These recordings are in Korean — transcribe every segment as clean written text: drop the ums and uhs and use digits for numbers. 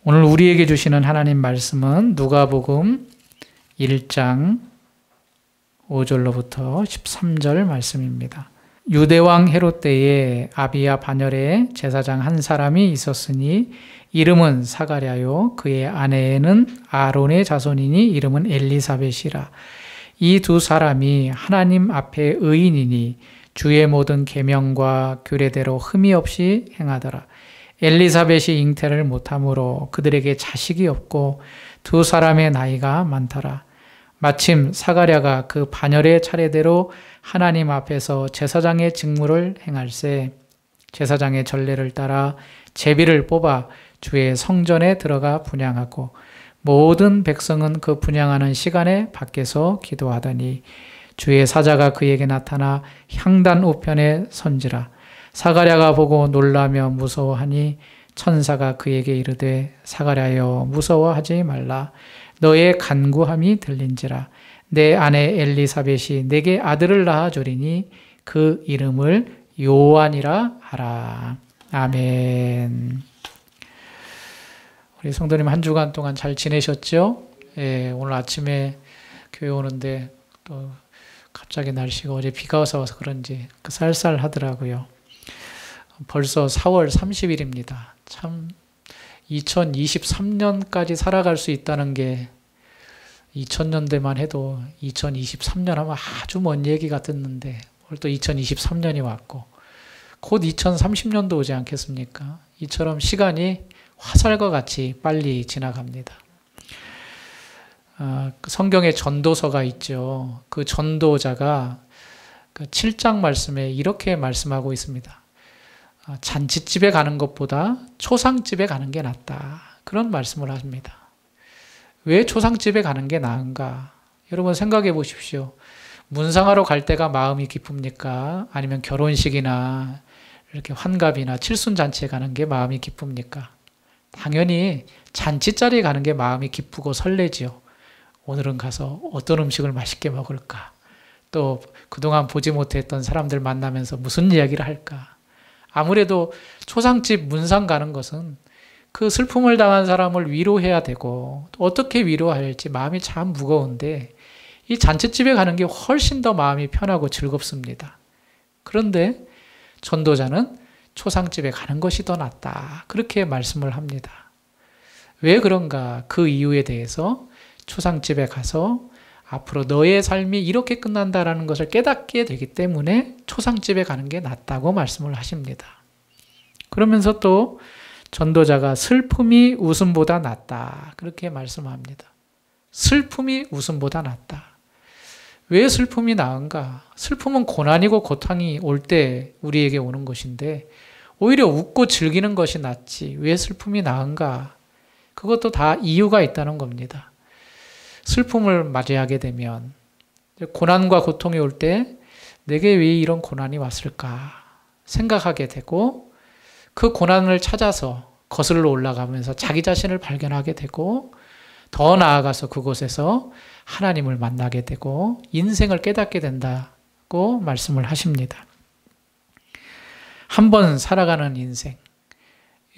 오늘 우리에게 주시는 하나님 말씀은 누가복음 1장 5절로부터 13절 말씀입니다. 유대왕 헤롯 때에 아비야 반열에 제사장 한 사람이 있었으니 이름은 사가랴요 그의 아내는 아론의 자손이니 이름은 엘리사벳이라. 이 두 사람이 하나님 앞에 의인이니 주의 모든 계명과 규례대로 흠이 없이 행하더라. 엘리사벳이 잉태를 못하므로 그들에게 자식이 없고 두 사람의 나이가 많더라. 마침 사가랴가 그 반열의 차례대로 하나님 앞에서 제사장의 직무를 행할세 제사장의 전례를 따라 제비를 뽑아 주의 성전에 들어가 분향하고 모든 백성은 그 분향하는 시간에 밖에서 기도하더니 주의 사자가 그에게 나타나 향단 우편에 선지라. 사가랴가 보고 놀라며 무서워하니 천사가 그에게 이르되 사가랴여 무서워하지 말라. 너의 간구함이 들린지라. 내 아내 엘리사벳이 내게 아들을 낳아주리니 그 이름을 요한이라 하라. 아멘. 우리 성도님 한 주간 동안 잘 지내셨죠? 예, 오늘 아침에 교회 오는데 또 갑자기 날씨가 어제 비가 와서 그런지 쌀쌀하더라고요. 벌써 4월 30일입니다. 참 2023년까지 살아갈 수 있다는 게 2000년대만 해도 2023년 하면 아주 먼 얘기 같았는데 오늘 또 2023년이 왔고 곧 2030년도 오지 않겠습니까? 이처럼 시간이 화살과 같이 빨리 지나갑니다. 성경에 전도서가 있죠. 그 전도자가 그 7장 말씀에 이렇게 말씀하고 있습니다. 잔치집에 가는 것보다 초상집에 가는 게 낫다. 그런 말씀을 하십니다. 왜 초상집에 가는 게 나은가? 여러분 생각해 보십시오. 문상하러 갈 때가 마음이 기쁩니까? 아니면 결혼식이나 이렇게 환갑이나 칠순잔치에 가는 게 마음이 기쁩니까? 당연히 잔치자리에 가는 게 마음이 기쁘고 설레지요. 오늘은 가서 어떤 음식을 맛있게 먹을까? 또 그동안 보지 못했던 사람들 만나면서 무슨 이야기를 할까? 아무래도 초상집 문상 가는 것은 그 슬픔을 당한 사람을 위로해야 되고 또 어떻게 위로할지 마음이 참 무거운데 이 잔치집에 가는 게 훨씬 더 마음이 편하고 즐겁습니다. 그런데 전도자는 초상집에 가는 것이 더 낫다. 그렇게 말씀을 합니다. 왜 그런가? 그 이유에 대해서 초상집에 가서 앞으로 너의 삶이 이렇게 끝난다라는 것을 깨닫게 되기 때문에 초상집에 가는 게 낫다고 말씀을 하십니다. 그러면서 또 전도자가 슬픔이 웃음보다 낫다. 그렇게 말씀합니다. 슬픔이 웃음보다 낫다. 왜 슬픔이 나은가? 슬픔은 고난이고 고통이 올 때 우리에게 오는 것인데 오히려 웃고 즐기는 것이 낫지. 왜 슬픔이 나은가? 그것도 다 이유가 있다는 겁니다. 슬픔을 맞이하게 되면 고난과 고통이 올 때 내게 왜 이런 고난이 왔을까 생각하게 되고 그 고난을 찾아서 거슬러 올라가면서 자기 자신을 발견하게 되고 더 나아가서 그곳에서 하나님을 만나게 되고 인생을 깨닫게 된다고 말씀을 하십니다. 한 번 살아가는 인생.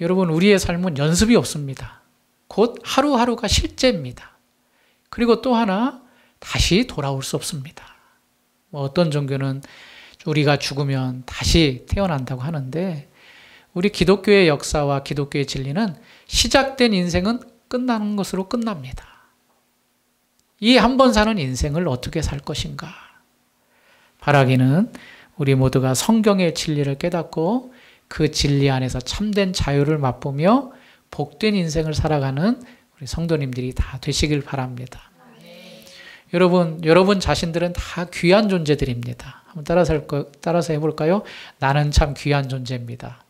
여러분 우리의 삶은 연습이 없습니다. 곧 하루하루가 실제입니다. 그리고 또 하나 다시 돌아올 수 없습니다. 어떤 종교는 우리가 죽으면 다시 태어난다고 하는데 우리 기독교의 역사와 기독교의 진리는 시작된 인생은 끝나는 것으로 끝납니다. 이 한 번 사는 인생을 어떻게 살 것인가? 바라기는 우리 모두가 성경의 진리를 깨닫고 그 진리 안에서 참된 자유를 맛보며 복된 인생을 살아가는 우리 성도님들이 다 되시길 바랍니다. 여러분 자신들은 다 귀한 존재들입니다. 한번 따라서 해볼까요? 나는 참 귀한 존재입니다.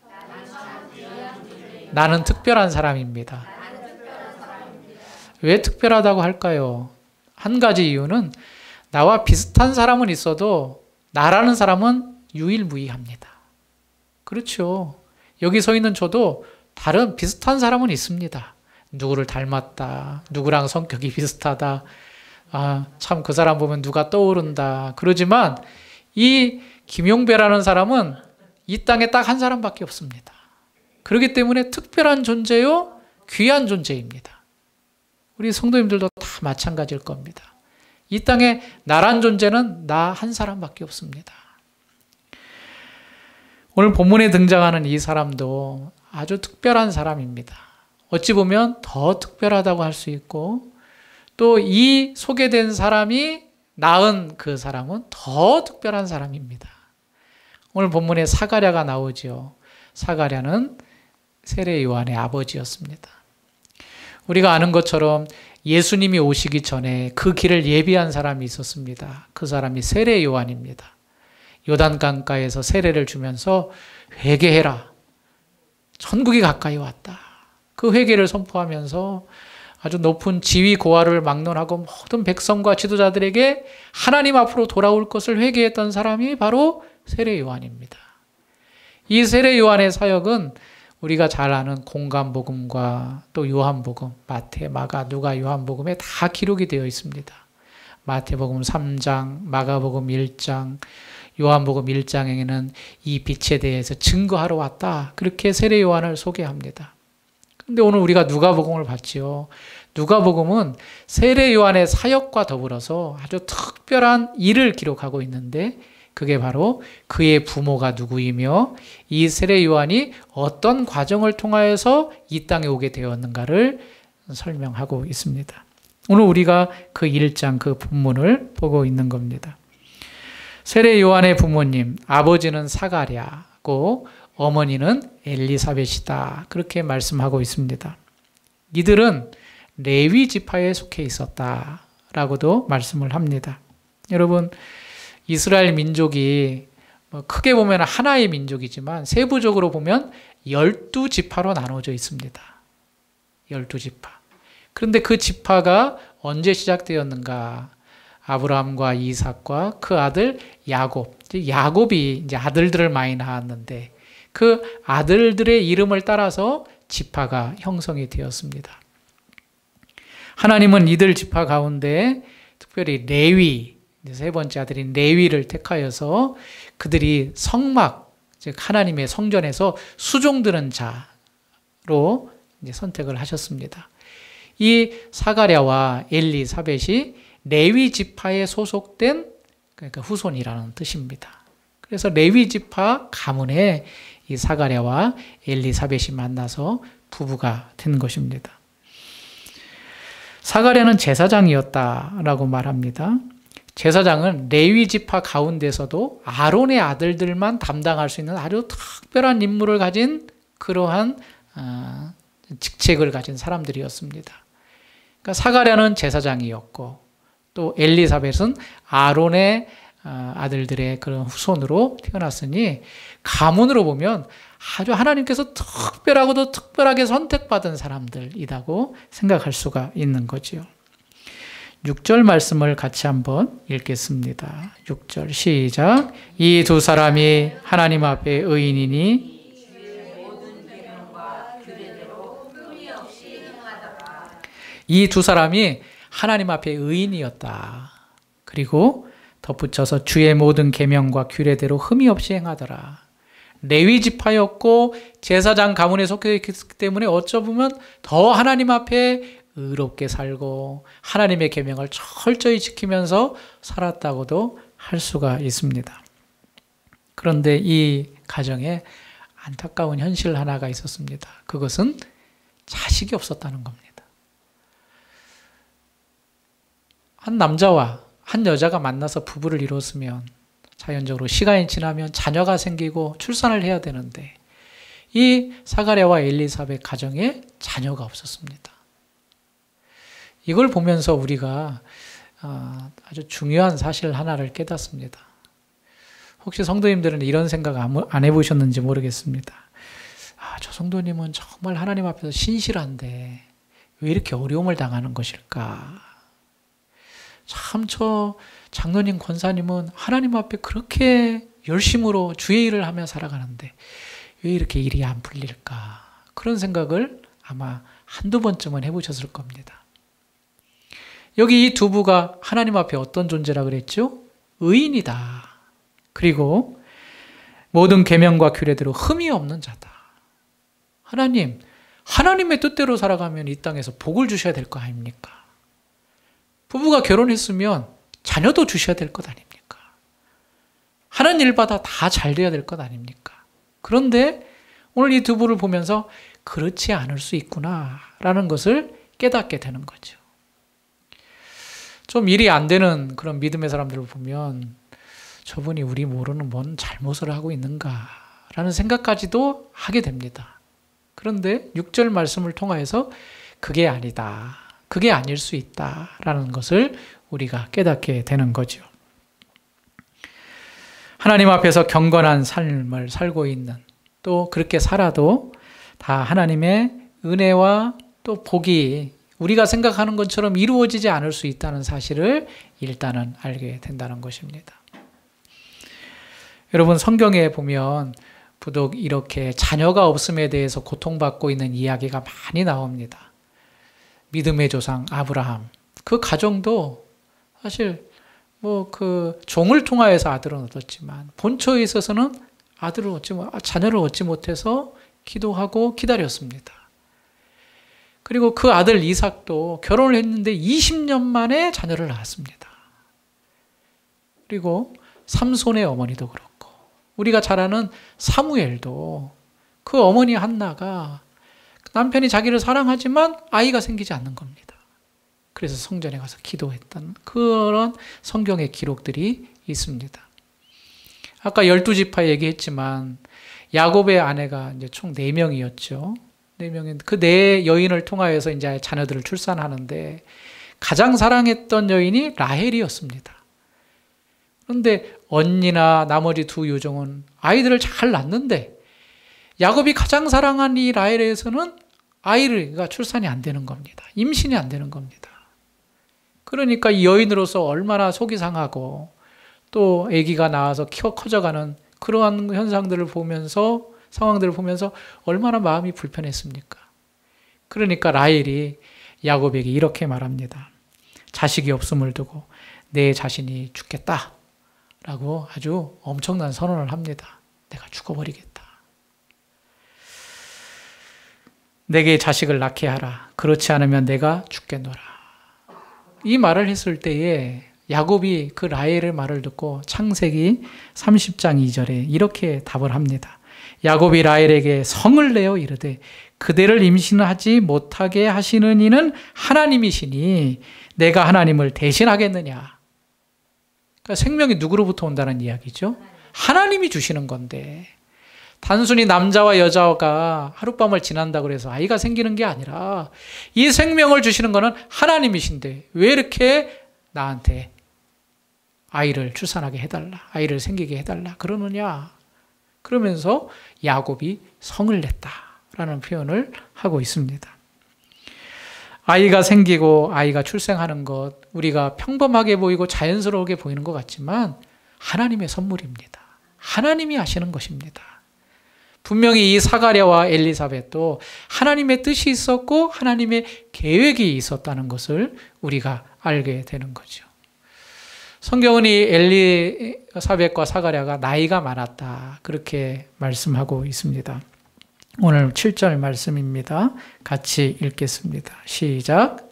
나는 특별한 사람입니다. 왜 특별하다고 할까요? 한 가지 이유는 나와 비슷한 사람은 있어도 나라는 사람은 유일무이합니다. 그렇죠. 여기 서 있는 저도 다른 비슷한 사람은 있습니다. 누구를 닮았다. 누구랑 성격이 비슷하다. 참 그 사람 보면 누가 떠오른다. 그러지만 이 김용배라는 사람은 이 땅에 딱 한 사람밖에 없습니다. 그렇기 때문에 특별한 존재요. 귀한 존재입니다. 우리 성도님들도 다 마찬가지일 겁니다. 이 땅에 나란 존재는 나 한 사람밖에 없습니다. 오늘 본문에 등장하는 이 사람도 아주 특별한 사람입니다. 어찌 보면 더 특별하다고 할 수 있고 또 이 소개된 사람이 낳은 그 사람은 더 특별한 사람입니다. 오늘 본문에 사가랴가 나오죠. 사가랴는 세례 요한의 아버지였습니다. 우리가 아는 것처럼 예수님이 오시기 전에 그 길을 예비한 사람이 있었습니다. 그 사람이 세례 요한입니다. 요단강가에서 세례를 주면서 회개해라. 천국이 가까이 왔다. 그 회개를 선포하면서 아주 높은 지위 고하를 막론하고 모든 백성과 지도자들에게 하나님 앞으로 돌아올 것을 회개했던 사람이 바로 세례 요한입니다. 이 세례 요한의 사역은 우리가 잘 아는 공관복음과 또 요한복음, 마태, 마가, 누가, 요한복음에 다 기록이 되어 있습니다. 마태복음 3장, 마가복음 1장, 요한복음 1장에는 이 빛에 대해서 증거하러 왔다. 그렇게 세례 요한을 소개합니다. 근데 오늘 우리가 누가복음을 봤지요. 누가복음은 세례 요한의 사역과 더불어서 아주 특별한 일을 기록하고 있는데 그게 바로 그의 부모가 누구이며 이 세례 요한이 어떤 과정을 통하여서 이 땅에 오게 되었는가를 설명하고 있습니다. 오늘 우리가 그 1장 그 본문을 보고 있는 겁니다. 세례 요한의 부모님, 아버지는 사가랴고 어머니는 엘리사벳이다. 그렇게 말씀하고 있습니다. 이들은 레위 지파에 속해 있었다라고도 말씀을 합니다. 여러분, 이스라엘 민족이 크게 보면 하나의 민족이지만 세부적으로 보면 12지파로 나눠져 있습니다. 12지파. 그런데 그 지파가 언제 시작되었는가? 아브라함과 이삭과 그 아들 야곱. 야곱이 이제 아들들을 많이 낳았는데 그 아들들의 이름을 따라서 지파가 형성이 되었습니다. 하나님은 이들 지파 가운데 특별히 레위, 세 번째 아들인 레위를 택하여서 그들이 성막, 즉 하나님의 성전에서 수종드는 자로 이제 선택을 하셨습니다. 이 사가랴와 엘리사벳이 레위 지파에 소속된 그러니까 후손이라는 뜻입니다. 그래서 레위 지파 가문에 이 사가랴와 엘리사벳이 만나서 부부가 된 것입니다. 사가랴는 제사장이었다라고 말합니다. 제사장은 레위 지파 가운데서도 아론의 아들들만 담당할 수 있는 아주 특별한 임무를 가진 그러한 직책을 가진 사람들이었습니다. 그러니까 사가랴는 제사장이었고 또 엘리사벳은 아론의 아들들의 그런 후손으로 태어났으니 가문으로 보면 아주 하나님께서 특별하고도 특별하게 선택받은 사람들이라고 생각할 수가 있는 거지요. 6절 말씀을 같이 한번 읽겠습니다. 6절 시작. 이 두 사람이 하나님 앞에 의인이니 이 두 사람이 하나님 앞에 의인이었다. 그리고 덧붙여서 주의 모든 계명과 규례대로 흠이 없이 행하더라. 레위 지파였고 제사장 가문에 속해 있기 때문에 어쩌면 더 하나님 앞에 의롭게 살고 하나님의 계명을 철저히 지키면서 살았다고도 할 수가 있습니다. 그런데 이 가정에 안타까운 현실 하나가 있었습니다. 그것은 자식이 없었다는 겁니다. 한 남자와 한 여자가 만나서 부부를 이뤘으면 자연적으로 시간이 지나면 자녀가 생기고 출산을 해야 되는데 이 사가랴와 엘리사벳 가정에 자녀가 없었습니다. 이걸 보면서 우리가 아주 중요한 사실 하나를 깨닫습니다. 혹시 성도님들은 이런 생각 안 해보셨는지 모르겠습니다. 저 성도님은 정말 하나님 앞에서 신실한데 왜 이렇게 어려움을 당하는 것일까? 참 저 장로님 권사님은 하나님 앞에 그렇게 열심으로 주의 일을 하며 살아가는데 왜 이렇게 일이 안 풀릴까? 그런 생각을 아마 한두 번쯤은 해보셨을 겁니다. 여기 이 두 부가 하나님 앞에 어떤 존재라 그랬죠? 의인이다. 그리고 모든 계명과 규례대로 흠이 없는 자다. 하나님, 하나님의 뜻대로 살아가면 이 땅에서 복을 주셔야 될 거 아닙니까? 부부가 결혼했으면 자녀도 주셔야 될 것 아닙니까? 하는 일마다 다 잘 돼야 될 것 아닙니까? 그런데 오늘 이 두 분을 보면서 그렇지 않을 수 있구나라는 것을 깨닫게 되는 거죠. 좀 일이 안 되는 그런 믿음의 사람들을 보면 저분이 우리 모르는 뭔 잘못을 하고 있는가라는 생각까지도 하게 됩니다. 그런데 6절 말씀을 통하여서 그게 아니다. 그게 아닐 수 있다라는 것을 우리가 깨닫게 되는 거죠. 하나님 앞에서 경건한 삶을 살고 있는, 또 그렇게 살아도 다 하나님의 은혜와 또 복이 우리가 생각하는 것처럼 이루어지지 않을 수 있다는 사실을 일단은 알게 된다는 것입니다. 여러분, 성경에 보면 부득 이렇게 자녀가 없음에 대해서 고통받고 있는 이야기가 많이 나옵니다. 믿음의 조상 아브라함, 그 가정도 사실 그 종을 통하여서 아들은 얻었지만 본처에 있어서는 자녀를 얻지 못해서 기도하고 기다렸습니다. 그리고 그 아들 이삭도 결혼을 했는데 20년 만에 자녀를 낳았습니다. 그리고 삼손의 어머니도 그렇고, 우리가 잘 아는 사무엘도 그 어머니 한나가 남편이 자기를 사랑하지만 아이가 생기지 않는 겁니다. 그래서 성전에 가서 기도했던 그런 성경의 기록들이 있습니다. 아까 12지파 얘기했지만 야곱의 아내가 이제 총 4명이었죠. 4명인 그 4여인을 통하여서 이제 자녀들을 출산하는데 가장 사랑했던 여인이 라헬이었습니다. 그런데 언니나 나머지 2 요종은 아이들을 잘 낳는데 야곱이 가장 사랑한 이 라헬에서는 아이가 출산이 안 되는 겁니다. 임신이 안 되는 겁니다. 그러니까 이 여인으로서 얼마나 속이 상하고 또 아기가 나와서 커져가는 그러한 현상들을 보면서, 상황들을 보면서 얼마나 마음이 불편했습니까? 그러니까 라헬이 야곱에게 이렇게 말합니다. 자식이 없음을 두고 내 자신이 죽겠다 라고 아주 엄청난 선언을 합니다. 내가 죽어버리겠다. 내게 자식을 낳게 하라. 그렇지 않으면 내가 죽겠노라. 이 말을 했을 때에 야곱이 그 라헬의 말을 듣고 창세기 30장 2절에 이렇게 답을 합니다. 야곱이 라헬에게 성을 내어 이르되 그대를 임신하지 못하게 하시는 이는 하나님이시니 내가 하나님을 대신하겠느냐. 그러니까 생명이 누구로부터 온다는 이야기죠? 하나님이 주시는 건데, 단순히 남자와 여자가 하룻밤을 지난다고 해서 아이가 생기는 게 아니라 이 생명을 주시는 것은 하나님이신데 왜 이렇게 나한테 아이를 출산하게 해달라, 아이를 생기게 해달라 그러느냐. 그러면서 야곱이 성을 냈다라는 표현을 하고 있습니다. 아이가 생기고 아이가 출생하는 것, 우리가 평범하게 보이고 자연스러우게 보이는 것 같지만 하나님의 선물입니다. 하나님이 하시는 것입니다. 분명히 이 사가랴와 엘리사벳도 하나님의 뜻이 있었고 하나님의 계획이 있었다는 것을 우리가 알게 되는 거죠. 성경은 이 엘리사벳과 사가랴가 나이가 많았다, 그렇게 말씀하고 있습니다. 오늘 7절 말씀입니다. 같이 읽겠습니다. 시작.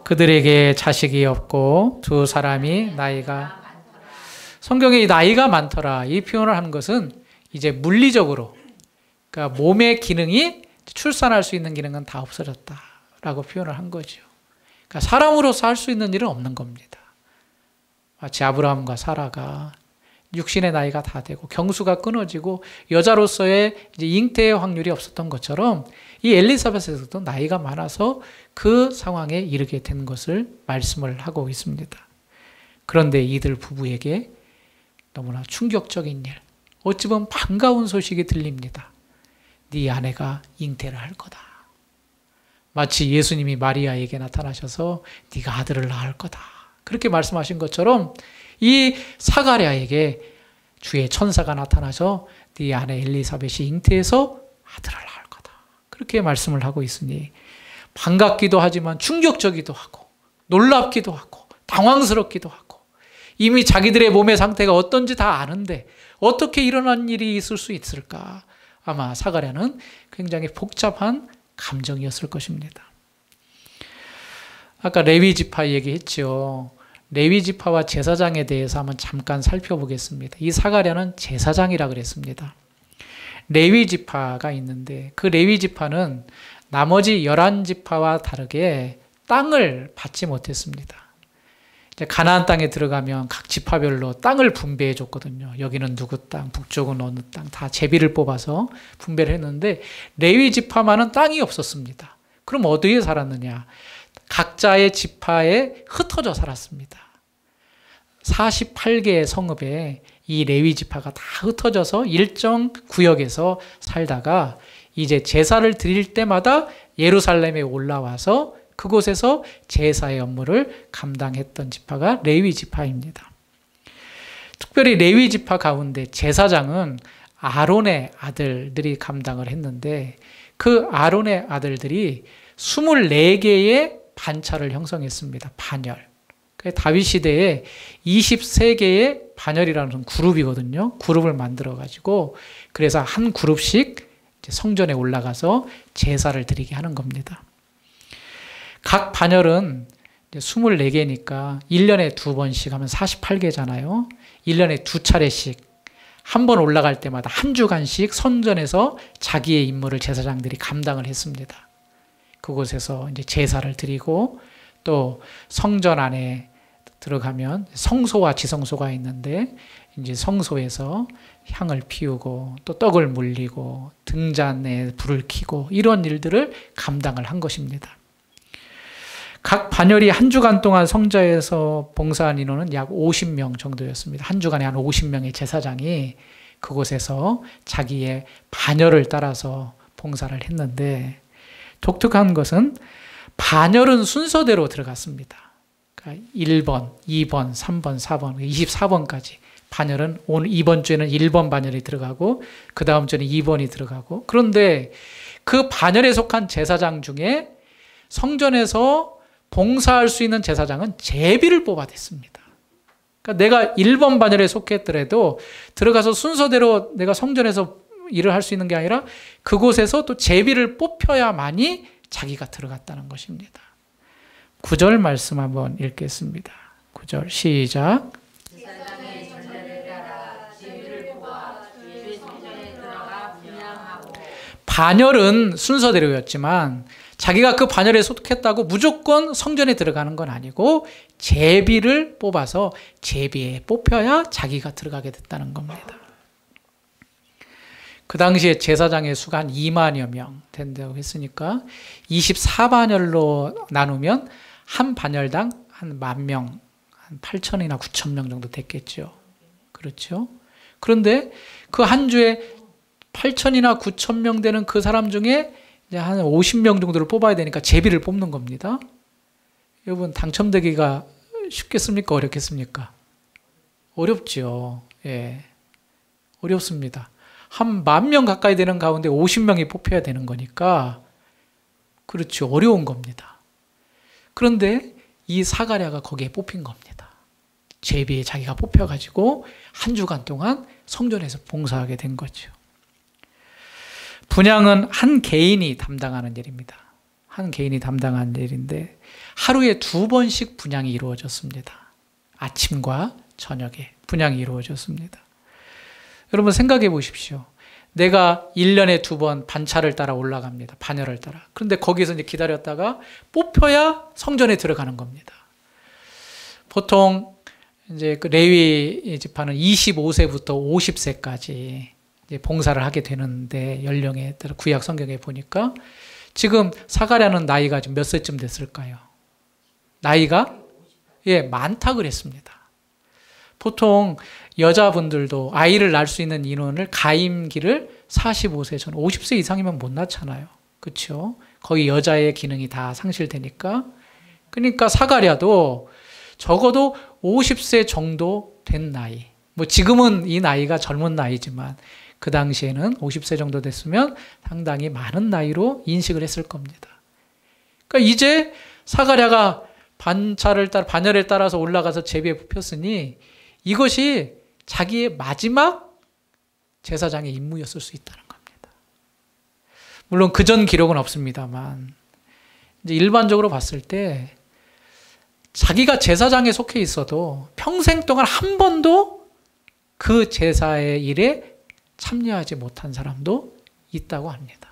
그들에게 자식이 없고 2 사람이 나이가, 성경에 이 나이가 많더라 이 표현을 하는 것은 이제 물리적으로, 그러니까 몸의 기능이, 출산할 수 있는 기능은 다 없어졌다라고 표현을 한 거죠. 그러니까 사람으로서 할 수 있는 일은 없는 겁니다. 마치 아브라함과 사라가 육신의 나이가 다 되고 경수가 끊어지고 여자로서의 이제 잉태의 확률이 없었던 것처럼 이 엘리사벳에서도 나이가 많아서 그 상황에 이르게 된 것을 말씀을 하고 있습니다. 그런데 이들 부부에게 너무나 충격적인 일, 어찌 보면 반가운 소식이 들립니다. 네 아내가 잉태를 할 거다. 마치 예수님이 마리아에게 나타나셔서 네가 아들을 낳을 거다, 그렇게 말씀하신 것처럼 이 사가랴에게 주의 천사가 나타나서 네 아내 엘리사벳이 잉태해서 아들을 낳을 거다, 그렇게 말씀을 하고 있으니 반갑기도 하지만 충격적이기도 하고 놀랍기도 하고 당황스럽기도 하고, 이미 자기들의 몸의 상태가 어떤지 다 아는데 어떻게 일어난 일이 있을 수 있을까? 아마 사가랴는 굉장히 복잡한 감정이었을 것입니다. 아까 레위 지파 얘기했죠. 레위 지파와 제사장에 대해서 한번 잠깐 살펴보겠습니다. 이 사가랴는 제사장이라 그랬습니다. 레위 지파가 있는데 그 레위 지파는 나머지 11지파와 다르게 땅을 받지 못했습니다. 이제 가나안 땅에 들어가면 각 지파별로 땅을 분배해 줬거든요. 여기는 누구 땅, 북쪽은 어느 땅, 다 제비를 뽑아서 분배를 했는데 레위 지파만은 땅이 없었습니다. 그럼 어디에 살았느냐? 각자의 지파에 흩어져 살았습니다. 48개의 성읍에 이 레위 지파가 다 흩어져서 일정 구역에서 살다가 이제 제사를 드릴 때마다 예루살렘에 올라와서 그곳에서 제사의 업무를 감당했던 지파가 레위 지파입니다. 특별히 레위 지파 가운데 제사장은 아론의 아들들이 감당을 했는데 그 아론의 아들들이 24개의 반차를 형성했습니다. 반열. 다윗 시대에 23개의 반열이라는 그룹이거든요. 그룹을 만들어가지고 그래서 한 그룹씩 성전에 올라가서 제사를 드리게 하는 겁니다. 각 반열은 24개니까 1년에 2번씩 하면 48개잖아요. 1년에 2차례씩 한 번 올라갈 때마다 한 주간씩 선전에서 자기의 임무를 제사장들이 감당을 했습니다. 그곳에서 이제 제사를 드리고 또 성전 안에 들어가면 성소와 지성소가 있는데 이제 성소에서 향을 피우고 또 떡을 물리고 등잔에 불을 켜고 이런 일들을 감당을 한 것입니다. 각 반열이 한 주간 동안 성전에서 봉사한 인원은 약 50명 정도였습니다. 한 주간에 한 50명의 제사장이 그곳에서 자기의 반열을 따라서 봉사를 했는데 독특한 것은 반열은 순서대로 들어갔습니다. 그러니까 1번, 2번, 3번, 4번, 24번까지. 반열은 오늘 이번 주에는 1번 반열이 들어가고 그 다음 주에는 2번이 들어가고 그런데 그 반열에 속한 제사장 중에 성전에서 봉사할 수 있는 제사장은 제비를 뽑아댔습니다. 그러니까 내가 1번 반열에 속했더라도 들어가서 순서대로 내가 성전에서 일을 할 수 있는 게 아니라 그곳에서 또 제비를 뽑혀야만이 자기가 들어갔다는 것입니다. 9절 말씀 한번 읽겠습니다. 9절 시작. 제사장의 전례를 따라 제비를 뽑아 주의 성전에 들어가 분향하고. 반열은 순서대로였지만 자기가 그 반열에 속했다고 무조건 성전에 들어가는 건 아니고 제비를 뽑아서 제비에 뽑혀야 자기가 들어가게 됐다는 겁니다. 그 당시에 제사장의 수가 한 2만여 명 된다고 했으니까 24반열로 나누면 한 반열당 한 10,000명, 한 8,000이나 9,000명 정도 됐겠죠. 그렇죠? 그런데 그 한 주에 8,000이나 9,000명 되는 그 사람 중에 이제 한 50명 정도를 뽑아야 되니까 제비를 뽑는 겁니다. 여러분 당첨되기가 쉽겠습니까? 어렵겠습니까? 어렵죠. 예, 어렵습니다. 한 10,000명 가까이 되는 가운데 50명이 뽑혀야 되는 거니까 그렇죠. 어려운 겁니다. 그런데 이 사가랴가 거기에 뽑힌 겁니다. 제비에 자기가 뽑혀가지고 한 주간 동안 성전에서 봉사하게 된 거죠. 분향은 한 개인이 담당하는 일입니다. 한 개인이 담당하는 일인데 하루에 2번씩 분향이 이루어졌습니다. 아침과 저녁에 분향이 이루어졌습니다. 여러분 생각해 보십시오. 내가 1년에 2번 반차를 따라 올라갑니다. 반열을 따라. 그런데 거기서 이제 기다렸다가 뽑혀야 성전에 들어가는 겁니다. 보통 이제 그 레위 지파는 25세부터 50세까지 이제 봉사를 하게 되는데 연령에 따라 구약 성경에 보니까 지금 사가랴는 나이가 지금 몇 세쯤 됐을까요? 나이가 많다 그랬습니다. 보통 여자분들도 아이를 낳을 수 있는 인원을 가임기를 45세 전 50세 이상이면 못 낳잖아요. 그렇죠? 거기 여자의 기능이 다 상실되니까. 그러니까 사가랴도 적어도 50세 정도 된 나이. 뭐 지금은 이 나이가 젊은 나이지만 그 당시에는 50세 정도 됐으면 상당히 많은 나이로 인식을 했을 겁니다. 그러니까 이제 사가랴가 반열에 따라서 올라가서 제비에 뽑혔으니 이것이 자기의 마지막 제사장의 임무였을 수 있다는 겁니다. 물론 그전 기록은 없습니다만 이제 일반적으로 봤을 때 자기가 제사장에 속해 있어도 평생 동안 한 번도 그 제사의 일에 참여하지 못한 사람도 있다고 합니다.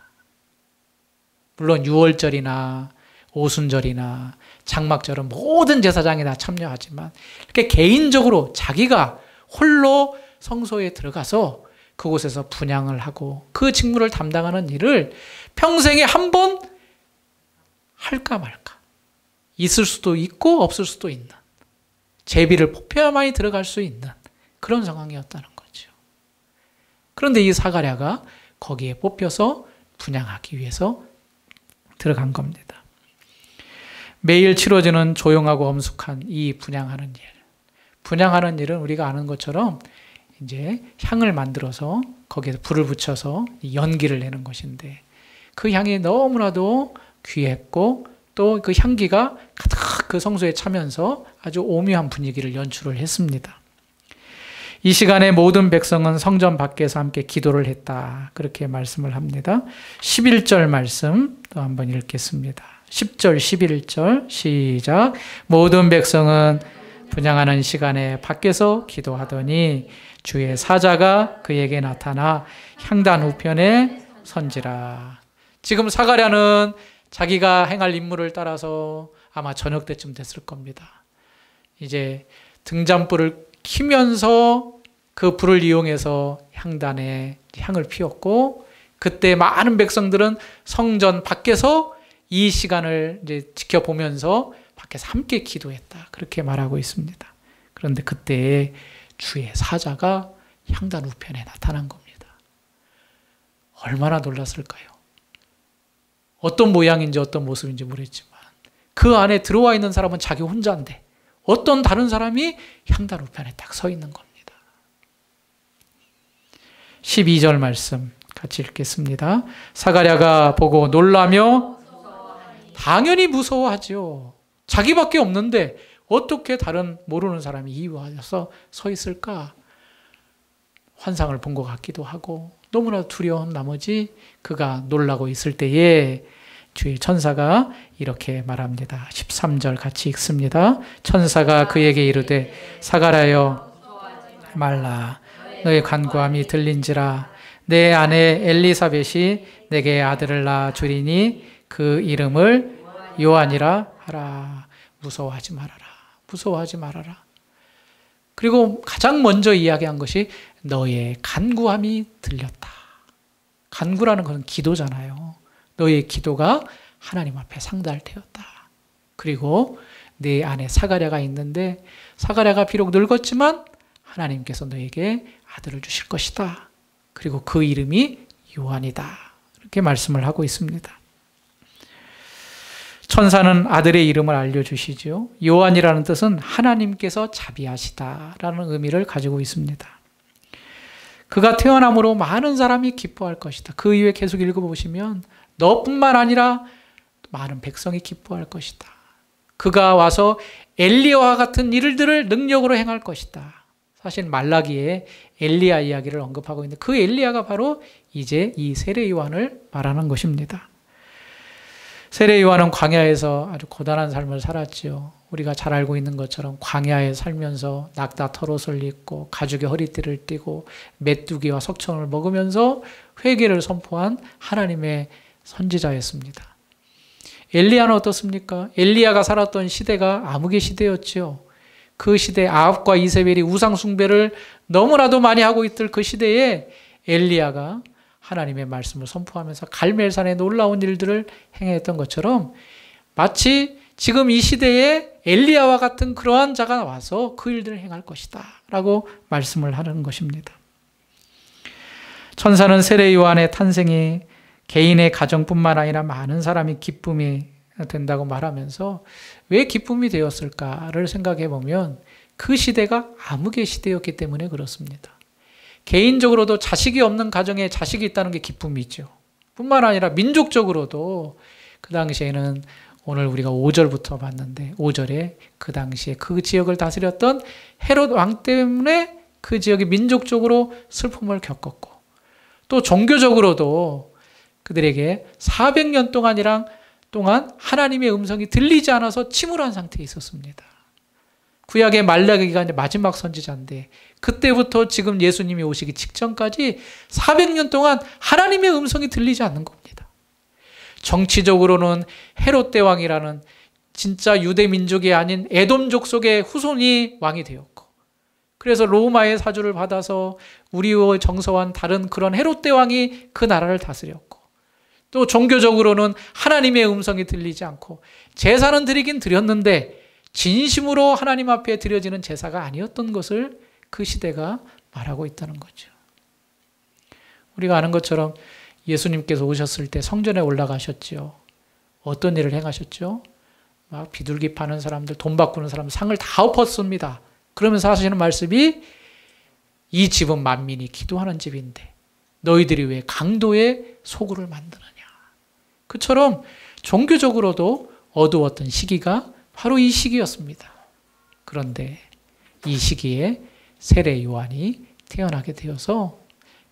물론 유월절이나 오순절이나 장막절은 모든 제사장이 다 참여하지만 이렇게 개인적으로 자기가 홀로 성소에 들어가서 그곳에서 분향을 하고 그 직무를 담당하는 일을 평생에 한 번 할까 말까, 있을 수도 있고 없을 수도 있는, 제비를 뽑혀야만이 들어갈 수 있는 그런 상황이었다는 거죠. 그런데 이 사가랴가 거기에 뽑혀서 분향하기 위해서 들어간 겁니다. 매일 치러지는 조용하고 엄숙한 이 분향하는 일. 분향하는 일은 우리가 아는 것처럼 이제 향을 만들어서 거기에 불을 붙여서 연기를 내는 것인데 그 향이 너무나도 귀했고 또 그 향기가 가득 그 성소에 차면서 아주 오묘한 분위기를 연출을 했습니다. 이 시간에 모든 백성은 성전 밖에서 함께 기도를 했다. 그렇게 말씀을 합니다. 11절 말씀 또 한번 읽겠습니다. 10절, 11절 시작. 모든 백성은 분향하는 시간에 밖에서 기도하더니 주의 사자가 그에게 나타나 향단 우편에 선지라. 지금 사가랴는 자기가 행할 임무를 따라서 아마 저녁 때쯤 됐을 겁니다. 이제 등잔불을 켜면서 그 불을 이용해서 향단에 향을 피웠고 그때 많은 백성들은 성전 밖에서 이 시간을 이제 지켜보면서 밖에서 함께 기도했다. 그렇게 말하고 있습니다. 그런데 그때 주의 사자가 향단 우편에 나타난 겁니다. 얼마나 놀랐을까요? 어떤 모양인지 어떤 모습인지 모르겠지만 그 안에 들어와 있는 사람은 자기 혼자인데 어떤 다른 사람이 향단 우편에 딱 서 있는 겁니다. 12절 말씀 같이 읽겠습니다. 사가랴가 보고 놀라며 당연히 무서워하죠. 자기밖에 없는데 어떻게 다른 모르는 사람이 이유하여서 서 있을까? 환상을 본 것 같기도 하고 너무나 두려운 나머지 그가 놀라고 있을 때에 주의 천사가 이렇게 말합니다. 13절 같이 읽습니다. 천사가 그에게 이르되 사가랴여 말라 너의 간구함이 들린지라 내 아내 엘리사벳이 내게 아들을 낳아 주리니 그 이름을 요한이라 하라. 무서워하지 말아라. 무서워하지 말아라. 그리고 가장 먼저 이야기한 것이 너의 간구함이 들렸다. 간구라는 것은 기도잖아요. 너의 기도가 하나님 앞에 상달되었다. 그리고 내 안에 사가랴가 있는데 사가랴가 비록 늙었지만 하나님께서 너에게 아들을 주실 것이다. 그리고 그 이름이 요한이다. 이렇게 말씀을 하고 있습니다. 천사는 아들의 이름을 알려주시죠. 요한이라는 뜻은 하나님께서 자비하시다라는 의미를 가지고 있습니다. 그가 태어남으로 많은 사람이 기뻐할 것이다. 그 이후에 계속 읽어보시면 너뿐만 아니라 많은 백성이 기뻐할 것이다. 그가 와서 엘리야와 같은 일들을 능력으로 행할 것이다. 사실 말라기에 엘리야 이야기를 언급하고 있는데 그 엘리야가 바로 이제 이 세례 요한을 말하는 것입니다. 세례 요한은 광야에서 아주 고단한 삶을 살았지요. 우리가 잘 알고 있는 것처럼 광야에 살면서 낙타 털옷을 입고 가죽의 허리띠를 띠고 메뚜기와 석청을 먹으면서 회개를 선포한 하나님의 선지자였습니다. 엘리야는 어떻습니까? 엘리야가 살았던 시대가 암흑의 시대였지요. 그 시대 아합과 이세벨이 우상 숭배를 너무나도 많이 하고 있을 그 시대에 엘리야가 하나님의 말씀을 선포하면서 갈멜산에 놀라운 일들을 행했던 것처럼 마치 지금 이 시대에 엘리야와 같은 그러한 자가 와서 그 일들을 행할 것이다 라고 말씀을 하는 것입니다. 천사는 세례 요한의 탄생이 개인의 가정뿐만 아니라 많은 사람이 기쁨이 된다고 말하면서 왜 기쁨이 되었을까를 생각해 보면 그 시대가 암흑의 시대였기 때문에 그렇습니다. 개인적으로도 자식이 없는 가정에 자식이 있다는 게 기쁨이죠. 뿐만 아니라 민족적으로도 그 당시에는 오늘 우리가 5절부터 봤는데 5절에 그 당시에 그 지역을 다스렸던 헤롯 왕 때문에 그 지역이 민족적으로 슬픔을 겪었고 또 종교적으로도 그들에게 400년 동안 하나님의 음성이 들리지 않아서 침울한 상태에 있었습니다. 구약의 말라기가 이제 마지막 선지자인데 그때부터 지금 예수님이 오시기 직전까지 400년 동안 하나님의 음성이 들리지 않는 겁니다. 정치적으로는 헤롯 대왕이라는 진짜 유대 민족이 아닌 에돔 족속의 후손이 왕이 되었고, 그래서 로마의 사주를 받아서 우리와 정서한 다른 그런 헤롯 대왕이 그 나라를 다스렸고, 또 종교적으로는 하나님의 음성이 들리지 않고 제사는 드리긴 드렸는데 진심으로 하나님 앞에 드려지는 제사가 아니었던 것을 그 시대가 말하고 있다는 거죠. 우리가 아는 것처럼 예수님께서 오셨을 때 성전에 올라가셨죠. 어떤 일을 행하셨죠? 막 비둘기 파는 사람들, 돈 바꾸는 사람 상을 다 엎었습니다. 그러면서 하시는 말씀이 이 집은 만민이 기도하는 집인데 너희들이 왜 강도의 소굴을 만드느냐. 그처럼 종교적으로도 어두웠던 시기가 바로 이 시기였습니다. 그런데 이 시기에 세례 요한이 태어나게 되어서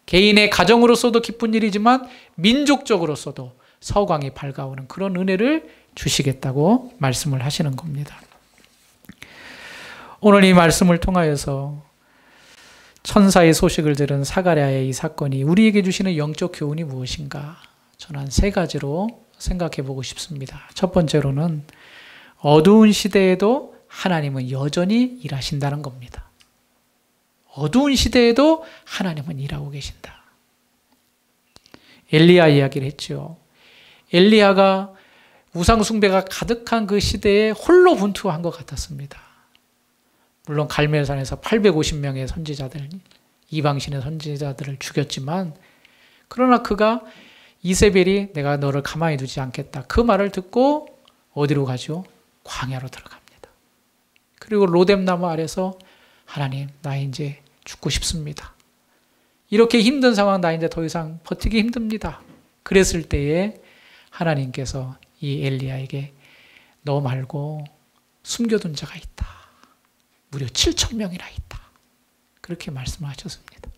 개인의 가정으로서도 기쁜 일이지만 민족적으로서도 서광이 밝아오는 그런 은혜를 주시겠다고 말씀을 하시는 겁니다. 오늘 이 말씀을 통하여서 천사의 소식을 들은 사가랴의 이 사건이 우리에게 주시는 영적 교훈이 무엇인가? 저는 한 3가지로 생각해 보고 싶습니다. 첫 번째로는 어두운 시대에도 하나님은 여전히 일하신다는 겁니다. 어두운 시대에도 하나님은 일하고 계신다. 엘리야 이야기를 했죠. 엘리야가 우상 숭배가 가득한 그 시대에 홀로 분투한 것 같았습니다. 물론 갈멜산에서 850명의 선지자들, 이방신의 선지자들을 죽였지만, 그러나 그가 이세벨이 내가 너를 가만히 두지 않겠다, 그 말을 듣고 어디로 가죠? 광야로 들어갑니다. 그리고 로뎀나무 아래서 하나님, 나 이제 죽고 싶습니다. 이렇게 힘든 상황, 나 이제 더 이상 버티기 힘듭니다. 그랬을 때에 하나님께서 이 엘리야에게 너 말고 숨겨둔 자가 있다. 무려 7,000명이나 있다. 그렇게 말씀하셨습니다.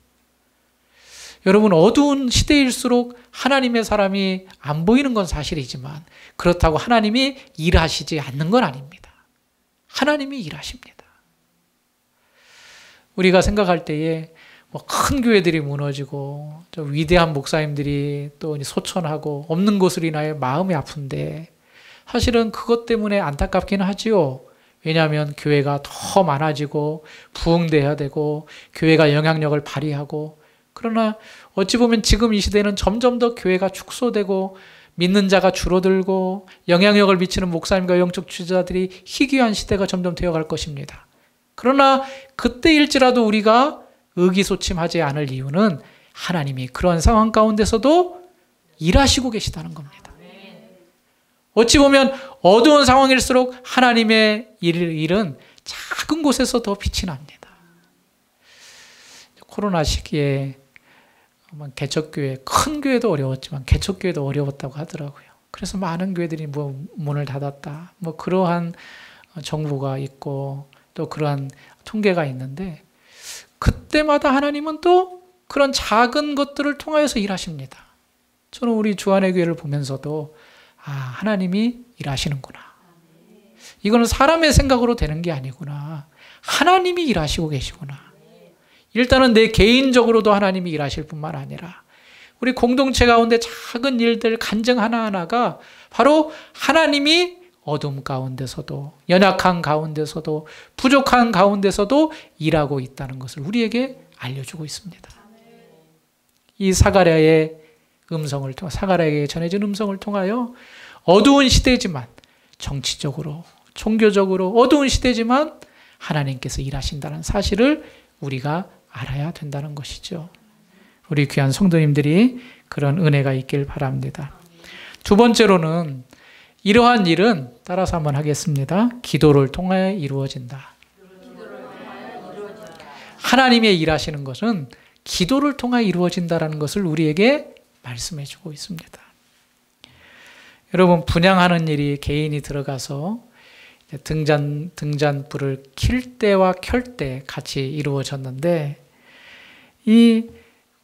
여러분, 어두운 시대일수록 하나님의 사람이 안 보이는 건 사실이지만 그렇다고 하나님이 일하시지 않는 건 아닙니다. 하나님이 일하십니다. 우리가 생각할 때에 뭐 큰 교회들이 무너지고 저 위대한 목사님들이 또 소천하고 없는 것으로 인하여 마음이 아픈데 사실은 그것 때문에 안타깝긴 하지요. 왜냐하면 교회가 더 많아지고 부흥돼야 되고 교회가 영향력을 발휘하고, 그러나 어찌 보면 지금 이 시대는 점점 더 교회가 축소되고 믿는 자가 줄어들고 영향력을 미치는 목사님과 영적 지도자들이 희귀한 시대가 점점 되어갈 것입니다. 그러나 그때일지라도 우리가 의기소침하지 않을 이유는 하나님이 그런 상황 가운데서도 일하시고 계시다는 겁니다. 어찌 보면 어두운 상황일수록 하나님의 일은 작은 곳에서 더 빛이 납니다. 코로나 시기에 개척교회, 큰 교회도 어려웠지만 개척교회도 어려웠다고 하더라고요. 그래서 많은 교회들이 문을 닫았다, 그러한 정보가 있고 또 그러한 통계가 있는데, 그때마다 하나님은 또 그런 작은 것들을 통하여서 일하십니다. 저는 우리 주안의 교회를 보면서도 하나님이 일하시는구나. 이거는 사람의 생각으로 되는 게 아니구나. 하나님이 일하시고 계시구나. 일단은 내 개인적으로도 하나님이 일하실 뿐만 아니라 우리 공동체 가운데 작은 일들, 간증 하나하나가 바로 하나님이 어둠 가운데서도, 연약한 가운데서도, 부족한 가운데서도 일하고 있다는 것을 우리에게 알려주고 있습니다. 이 사가랴의 음성을 통해, 사가랴에게 전해진 음성을 통하여 어두운 시대지만 정치적으로, 종교적으로 어두운 시대지만 하나님께서 일하신다는 사실을 우리가 알아야 된다는 것이죠. 우리 귀한 성도님들이 그런 은혜가 있길 바랍니다. 두 번째로는 이러한 일은 따라서 한번 하겠습니다. 기도를 통하여 이루어진다. 하나님의 일하시는 것은 기도를 통하여 이루어진다는 것을 우리에게 말씀해 주고 있습니다. 여러분, 분향하는 일이 개인이 들어가서 등잔불을 킬 때와 켤 때 같이 이루어졌는데, 이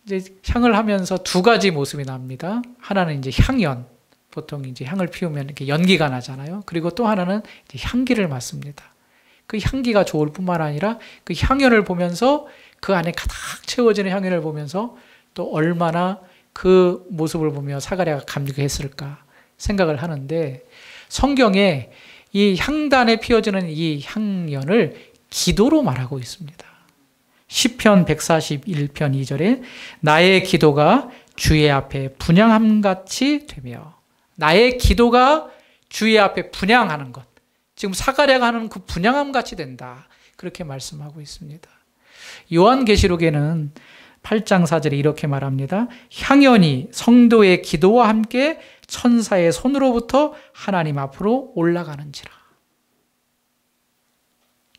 이제 향을 하면서 두 가지 모습이 납니다. 하나는 이제 향연, 보통 이제 향을 피우면 이렇게 연기가 나잖아요. 그리고 또 하나는 이제 향기를 맡습니다. 그 향기가 좋을 뿐만 아니라 그 향연을 보면서 그 안에 가득 채워지는 향연을 보면서 또 얼마나 그 모습을 보며 사가랴가 감격했을까 생각을 하는데, 성경에 이 향단에 피어지는 이 향연을 기도로 말하고 있습니다. 시편 141편 2절에 나의 기도가 주의 앞에 분향함같이 되며, 나의 기도가 주의 앞에 분향하는 것, 지금 사가랴가 하는 그 분향함같이 된다, 그렇게 말씀하고 있습니다. 요한계시록에는 8장 4절에 이렇게 말합니다. 향연이 성도의 기도와 함께 천사의 손으로부터 하나님 앞으로 올라가는지라.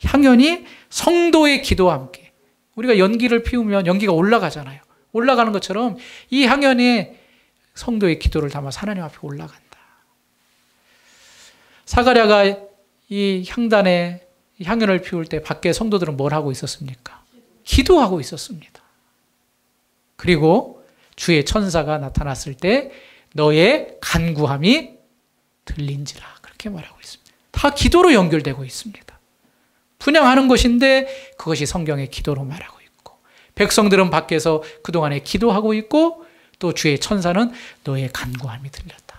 향연이 성도의 기도와 함께, 우리가 연기를 피우면 연기가 올라가잖아요. 올라가는 것처럼 이 향연이 성도의 기도를 담아서 하나님 앞에 올라간다. 사가랴가 이 향단에 향연을 피울 때 밖에 성도들은 뭘 하고 있었습니까? 기도하고 있었습니다. 그리고 주의 천사가 나타났을 때 너의 간구함이 들린지라, 그렇게 말하고 있습니다. 다 기도로 연결되고 있습니다. 분향하는 것인데 그것이 성경의 기도로 말하고 있고, 백성들은 밖에서 그동안에 기도하고 있고, 또 주의 천사는 너의 간구함이 들렸다.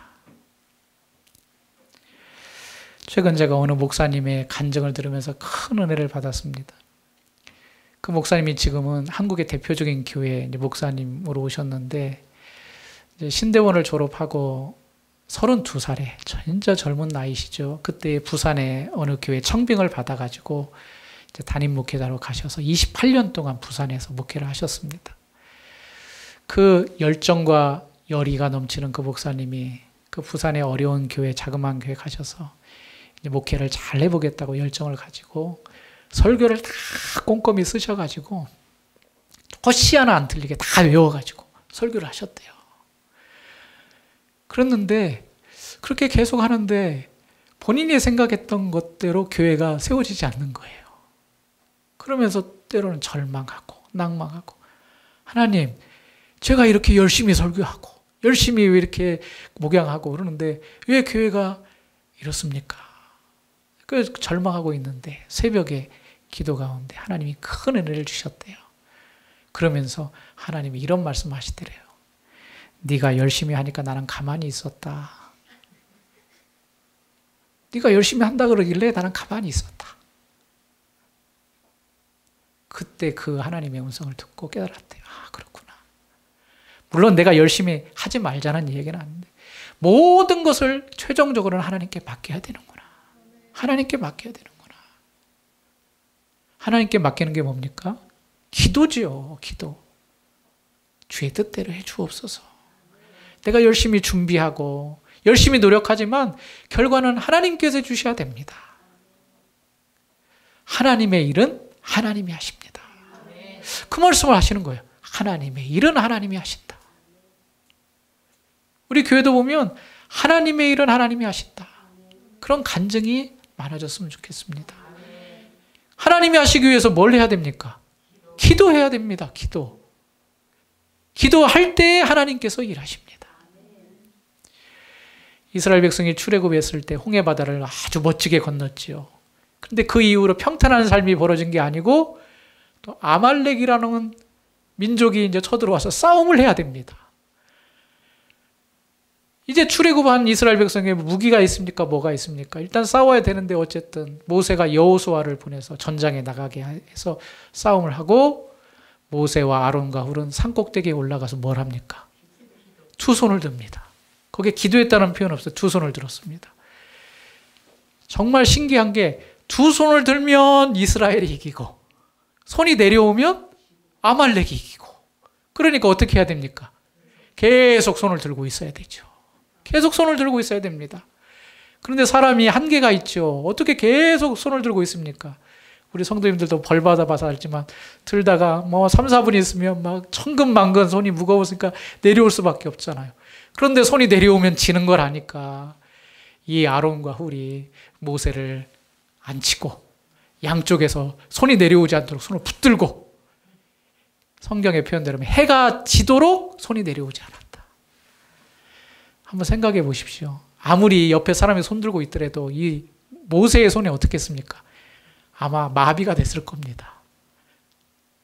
최근 제가 어느 목사님의 간증을 들으면서 큰 은혜를 받았습니다. 그 목사님이 지금은 한국의 대표적인 교회 목사님으로 오셨는데, 이제 신대원을 졸업하고 32살에 진짜 젊은 나이시죠. 그때 부산의 어느 교회 청빙을 받아가지고 이제 담임 목회자로 가셔서 28년 동안 부산에서 목회를 하셨습니다. 그 열정과 열의가 넘치는 그 목사님이 그 부산의 어려운 교회, 자그마한 교회 가셔서 이제 목회를 잘 해보겠다고 열정을 가지고 설교를 다 꼼꼼히 쓰셔가지고 허시 하나 안 틀리게 다 외워가지고 설교를 하셨대요. 그랬는데 그렇게 계속 하는데 본인이 생각했던 것대로 교회가 세워지지 않는 거예요. 그러면서 때로는 절망하고 낭망하고, 하나님, 제가 이렇게 열심히 설교하고 열심히 이렇게 목양하고 그러는데 왜 교회가 이렇습니까? 그 절망하고 있는데 새벽에 기도 가운데 하나님이 큰 은혜를 주셨대요. 그러면서 하나님이 이런 말씀하시더래요. 네가 열심히 하니까 나는 가만히 있었다. 네가 열심히 한다 그러길래 나는 가만히 있었다. 그때 그 하나님의 음성을 듣고 깨달았대요. 아, 그렇구나. 물론 내가 열심히 하지 말자는 얘기는 아닌데 모든 것을 최종적으로는 하나님께 맡겨야 되는구나. 하나님께 맡겨야 되는구나. 하나님께 맡기는 게 뭡니까? 기도지요. 기도. 주의 뜻대로 해 주옵소서. 내가 열심히 준비하고 열심히 노력하지만 결과는 하나님께서 주셔야 됩니다. 하나님의 일은 하나님이 하십니다. 그 말씀을 하시는 거예요. 하나님의 일은 하나님이 하신다. 우리 교회도 보면 하나님의 일은 하나님이 하신다. 그런 간증이 많아졌으면 좋겠습니다. 하나님이 하시기 위해서 뭘 해야 됩니까? 기도해야 됩니다. 기도. 기도할 때 하나님께서 일하십니다. 이스라엘 백성이 출애굽했을 때 홍해 바다를 아주 멋지게 건넜지요. 그런데 그 이후로 평탄한 삶이 벌어진 게 아니고 또 아말렉이라는 민족이 이제 쳐들어와서 싸움을 해야 됩니다. 이제 출애굽한 이스라엘 백성에 무기가 있습니까? 뭐가 있습니까? 일단 싸워야 되는데 어쨌든 모세가 여호수아를 보내서 전장에 나가게 해서 싸움을 하고, 모세와 아론과 훌은 산꼭대기에 올라가서 뭘 합니까? 두 손을 듭니다. 거기에 기도했다는 표현 없어요. 두 손을 들었습니다. 정말 신기한 게 두 손을 들면 이스라엘이 이기고 손이 내려오면 아말렉이 이기고, 그러니까 어떻게 해야 됩니까? 계속 손을 들고 있어야 되죠. 계속 손을 들고 있어야 됩니다. 그런데 사람이 한계가 있죠. 어떻게 계속 손을 들고 있습니까? 우리 성도님들도 벌 받아봐서 알지만 들다가 3, 4분 있으면 막 천근만근 손이 무거웠으니까 내려올 수밖에 없잖아요. 그런데 손이 내려오면 지는 걸 아니까 이 아론과 훌이 모세를 앉히고 양쪽에서 손이 내려오지 않도록 손을 붙들고 성경의 표현대로 해가 지도록 손이 내려오지 않았다. 한번 생각해 보십시오. 아무리 옆에 사람이 손 들고 있더라도 이 모세의 손이 어떻겠습니까? 아마 마비가 됐을 겁니다.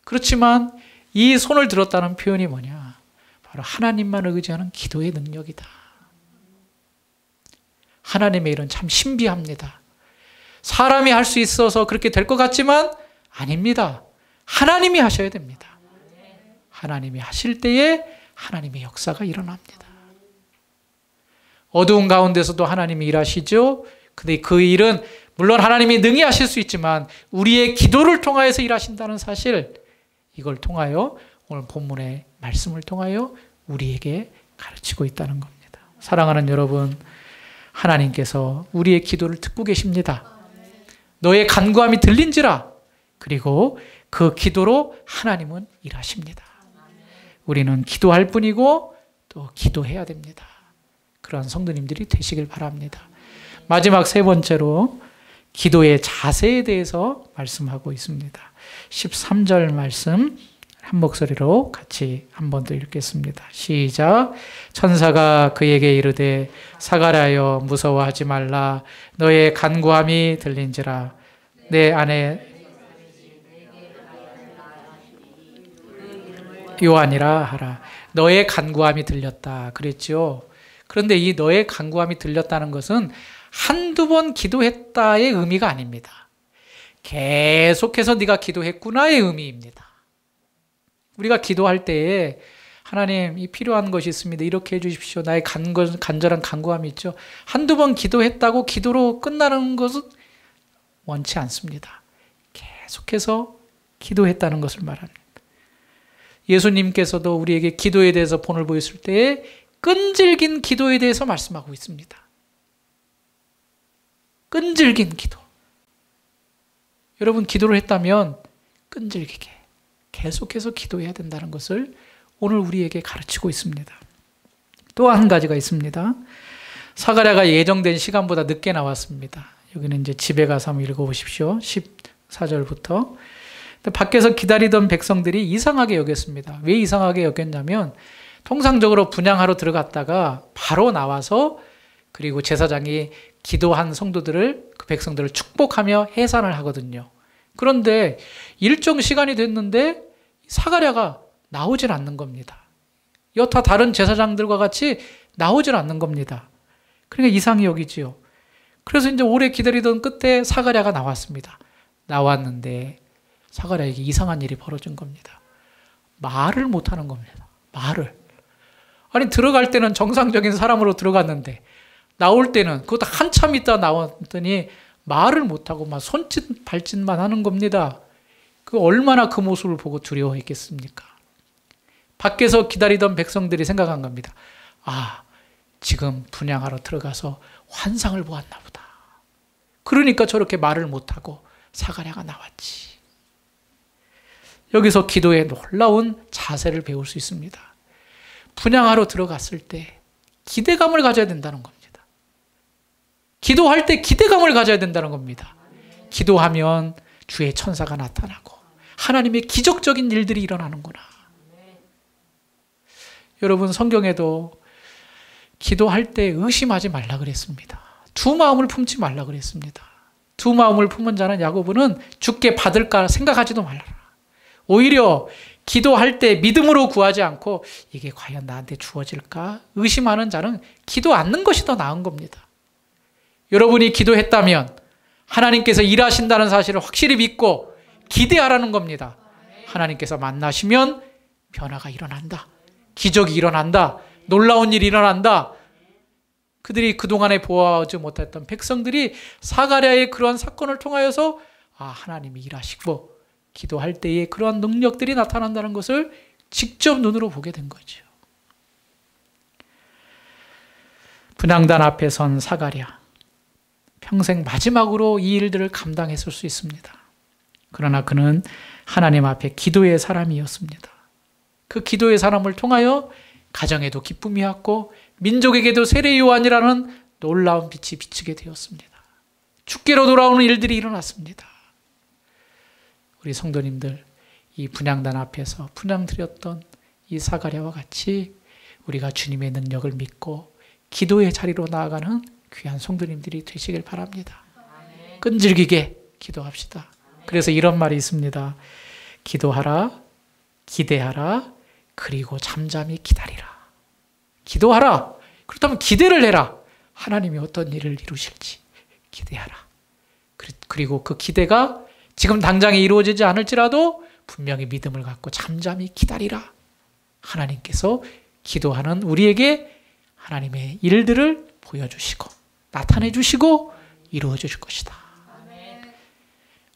그렇지만 이 손을 들었다는 표현이 뭐냐? 바로 하나님만을 의지하는 기도의 능력이다. 하나님의 일은 참 신비합니다. 사람이 할 수 있어서 그렇게 될 것 같지만 아닙니다. 하나님이 하셔야 됩니다. 하나님이 하실 때에 하나님의 역사가 일어납니다. 어두운 가운데서도 하나님이 일하시죠. 근데 그 일은 물론 하나님이 능히 하실 수 있지만 우리의 기도를 통하여서 일하신다는 사실, 이걸 통하여 오늘 본문의 말씀을 통하여 우리에게 가르치고 있다는 겁니다. 사랑하는 여러분, 하나님께서 우리의 기도를 듣고 계십니다. 너의 간구함이 들린지라. 그리고 그 기도로 하나님은 일하십니다. 우리는 기도할 뿐이고 또 기도해야 됩니다. 그러한 성도님들이 되시길 바랍니다. 마지막 세 번째로 기도의 자세에 대해서 말씀하고 있습니다. 13절 말씀 한 목소리로 같이 한 번 더 읽겠습니다. 시작. 천사가 그에게 이르되 사가랴여 무서워하지 말라. 너의 간구함이 들린지라. 내 안에 요한이라 하라. 너의 간구함이 들렸다 그랬죠. 그런데 이 너의 간구함이 들렸다는 것은 한두 번 기도했다의 의미가 아닙니다. 계속해서 네가 기도했구나의 의미입니다. 우리가 기도할 때에 하나님 이 필요한 것이 있습니다. 이렇게 해주십시오. 나의 간절한 간구함이 있죠. 한두 번 기도했다고 기도로 끝나는 것은 원치 않습니다. 계속해서 기도했다는 것을 말합니다. 예수님께서도 우리에게 기도에 대해서 본을 보였을 때에 끈질긴 기도에 대해서 말씀하고 있습니다. 끈질긴 기도. 여러분 기도를 했다면 끈질기게 계속해서 기도해야 된다는 것을 오늘 우리에게 가르치고 있습니다. 또 한 가지가 있습니다. 사가랴가 예정된 시간보다 늦게 나왔습니다. 여기는 이제 집에 가서 한번 읽어보십시오. 14절부터. 밖에서 기다리던 백성들이 이상하게 여겼습니다. 왜 이상하게 여겼냐면 통상적으로 분향하러 들어갔다가 바로 나와서 그리고 제사장이 기도한 성도들을 그 백성들을 축복하며 해산을 하거든요. 그런데 일정 시간이 됐는데 사가랴가 나오질 않는 겁니다. 여타 다른 제사장들과 같이 나오질 않는 겁니다. 그러니까 이상히 여기지요. 그래서 이제 오래 기다리던 끝에 사가랴가 나왔습니다. 나왔는데 사가랴에게 이상한 일이 벌어진 겁니다. 말을 못하는 겁니다. 말을. 아니 들어갈 때는 정상적인 사람으로 들어갔는데 나올 때는 그것도 한참 있다 나왔더니 말을 못하고 막 손짓 발짓만 하는 겁니다. 그 얼마나 그 모습을 보고 두려워했겠습니까? 밖에서 기다리던 백성들이 생각한 겁니다. 아, 지금 분향하러 들어가서 환상을 보았나 보다. 그러니까 저렇게 말을 못하고 사가랴가 나왔지. 여기서 기도의 놀라운 자세를 배울 수 있습니다. 분향하러 들어갔을 때 기대감을 가져야 된다는 겁니다. 기도할 때 기대감을 가져야 된다는 겁니다. 기도하면 주의 천사가 나타나고 하나님의 기적적인 일들이 일어나는구나. 여러분 성경에도 기도할 때 의심하지 말라 그랬습니다. 두 마음을 품지 말라 그랬습니다. 두 마음을 품은 자는 야고보는 주께 받을까 생각하지도 말라. 오히려 기도할 때 믿음으로 구하지 않고 이게 과연 나한테 주어질까 의심하는 자는 기도 않는 것이 더 나은 겁니다. 여러분이 기도했다면 하나님께서 일하신다는 사실을 확실히 믿고 기대하라는 겁니다. 하나님께서 만나시면 변화가 일어난다. 기적이 일어난다. 놀라운 일이 일어난다. 그들이 그동안에 보아하지 못했던 백성들이 사가랴의 그러한 사건을 통하여서 하나님이 일하시고 기도할 때에 그러한 능력들이 나타난다는 것을 직접 눈으로 보게 된 거죠. 분향단 앞에 선 사가랴. 평생 마지막으로 이 일들을 감당했을 수 있습니다. 그러나 그는 하나님 앞에 기도의 사람이었습니다. 그 기도의 사람을 통하여 가정에도 기쁨이 왔고 민족에게도 세례 요한이라는 놀라운 빛이 비치게 되었습니다. 주께로 돌아오는 일들이 일어났습니다. 우리 성도님들, 이 분향단 앞에서 분향 드렸던 이 사가랴와 같이 우리가 주님의 능력을 믿고 기도의 자리로 나아가는 귀한 성도님들이 되시길 바랍니다. 끈질기게 기도합시다. 그래서 이런 말이 있습니다. 기도하라, 기대하라, 그리고 잠잠히 기다리라. 기도하라. 그렇다면 기대를 해라. 하나님이 어떤 일을 이루실지 기대하라. 그리고 그 기대가 지금 당장에 이루어지지 않을지라도 분명히 믿음을 갖고 잠잠히 기다리라. 하나님께서 기도하는 우리에게 하나님의 일들을 보여주시고 나타내 주시고 이루어 주실 것이다.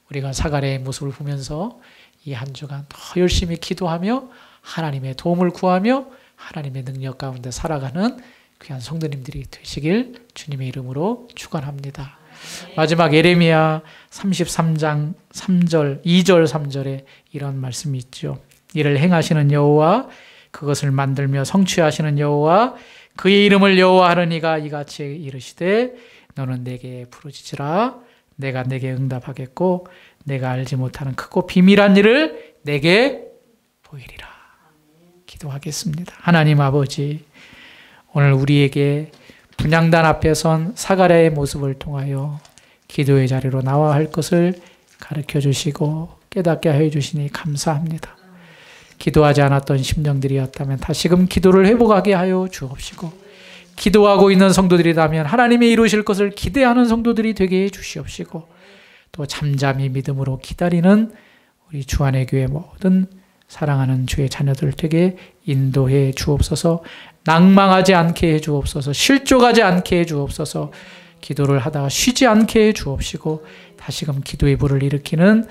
우리가 사가랴의 모습을 보면서 이 한 주간 더 열심히 기도하며 하나님의 도움을 구하며 하나님의 능력 가운데 살아가는 귀한 성도님들이 되시길 주님의 이름으로 축원합니다. 마지막 예레미야 33장 3절, 2절 3절에 이런 말씀이 있죠. 이를 행하시는 여호와, 그것을 만들며 성취하시는 여호와, 그의 이름을 여호와 하느니가 이같이 이르시되 너는 내게 부르짖으라. 내가 내게 응답하겠고 내가 알지 못하는 크고 비밀한 일을 내게 보이리라. 기도하겠습니다. 하나님 아버지, 오늘 우리에게 분향단 앞에 선 사가랴의 모습을 통하여 기도의 자리로 나와야 할 것을 가르쳐 주시고 깨닫게 하여 주시니 감사합니다. 기도하지 않았던 심령들이었다면 다시금 기도를 회복하게 하여 주옵시고, 기도하고 있는 성도들이라면 하나님이 이루실 것을 기대하는 성도들이 되게 해 주시옵시고, 또 잠잠히 믿음으로 기다리는 우리 주안의 교회 모든 사랑하는 주의 자녀들 되게 인도해 주옵소서. 낭망하지 않게 해 주옵소서. 실족하지 않게 해 주옵소서. 기도를 하다가 쉬지 않게 해 주옵시고 다시금 기도의 불을 일으키는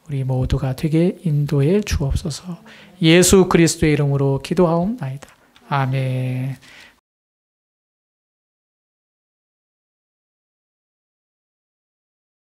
우리 모두가 되게 인도해 주옵소서. 예수 그리스도의 이름으로 기도하옵나이다. 아멘.